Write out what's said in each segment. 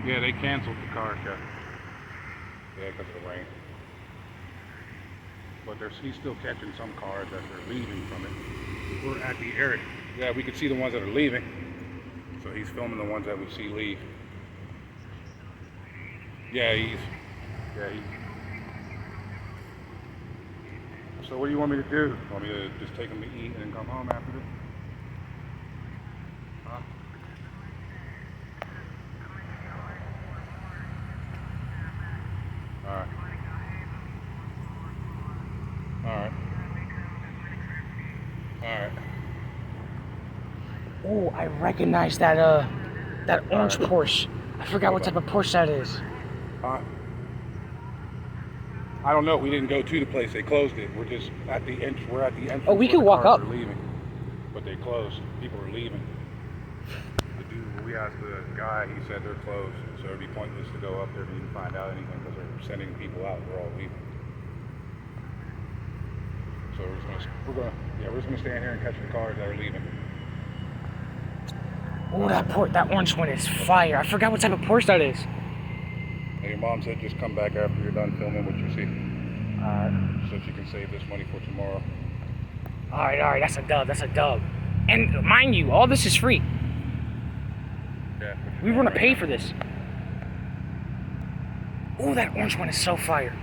Yeah, they canceled the car show. Yeah, because of the rain. But he's still catching some cars as they're leaving from it. We're at the area. Yeah, we can see the ones that are leaving. So he's filming the ones that we see leave. Yeah, So what do you want me to do? Want me to just take him to eat and come home after this? Huh? Alright. Alright. Alright. Oh, I recognize that orange Porsche. I forgot what type of Porsche that is. I don't know. We didn't go to the place. They closed it. We're just at the entrance. We're at the entrance. Oh, we could walk up. Are leaving, but they closed. People are leaving. The dude, we asked the guy. He said they're closed. So it'd be pointless to go up there and even find out anything because they're sending people out. We're all leaving. So we're just gonna stand here and catch the cars that are leaving. Oh, that orange one is fire. I forgot what type of Porsche that is. And your mom said just come back after you're done filming what you see. Alright. So she can save this money for tomorrow. Alright, that's a dub. And mind you, all this is free. Yeah. We want to pay for this. Oh, that orange one is so fire.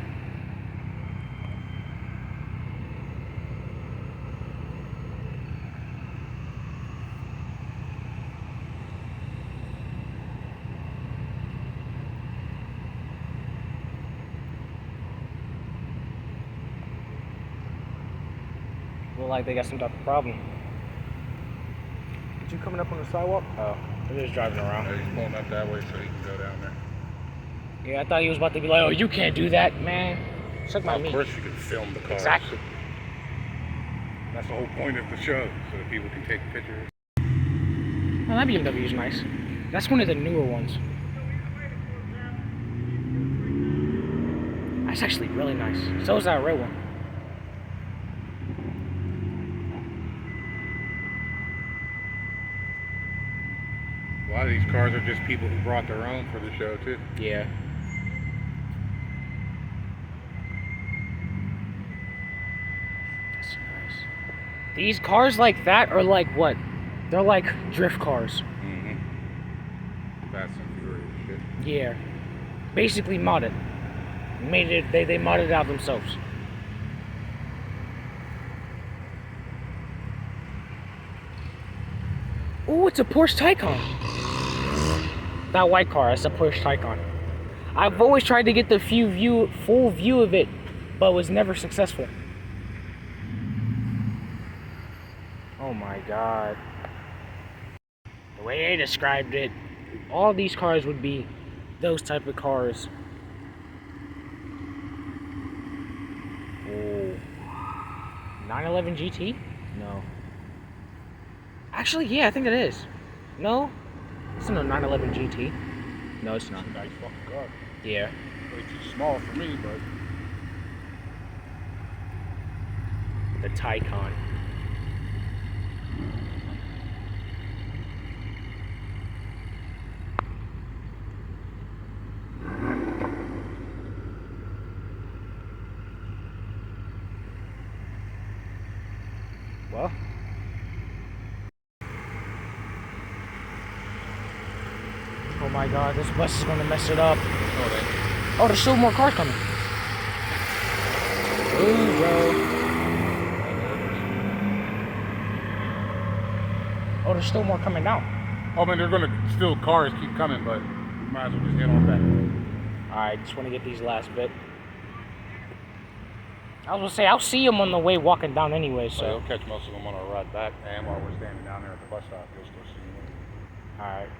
Look like they got some type of problem. Did you coming up on the sidewalk? Oh, they're just driving around. Yeah, he's pulling up that way so he can go down there. Yeah, I thought he was about to be like, oh, you can't do that, man. Suck my meat. Of course you can film the cars. Exactly. That's the whole point of the show, so that people can take pictures. Oh, that BMW is nice. That's one of the newer ones. That's actually really nice. So is that red one. A lot of these cars are just people who brought their own for the show, too. Yeah. That's nice. These cars like that are like what? They're like drift cars. Mm-hmm. Fast and Furious shit. Yeah. Basically modded. They modded it out themselves. Oh, it's a Porsche Taycan. That white car, that's a Porsche Taycan. I've always tried to get the full view of it, but was never successful. Oh my god. The way they described it, all these cars would be those type of cars. Oh. 911 GT? No. Actually, yeah, I think it is. No? It's not a 911 GT. No, it's not. It's a nice fucking car. Yeah. Way too small for me, but... The Taycan. Well. Oh my god, this bus is gonna mess it up. Oh, there's still more cars coming. Ooh, bro. Oh, there's still more coming down. Oh, man, they're gonna still cars keep coming, but we might as well just get on back. Alright, just want to get these last bit. I was gonna say, I'll see them on the way walking down anyway, so. You'll catch most of them on our ride back, and while we're standing down there at the bus stop, you'll still see them. Alright.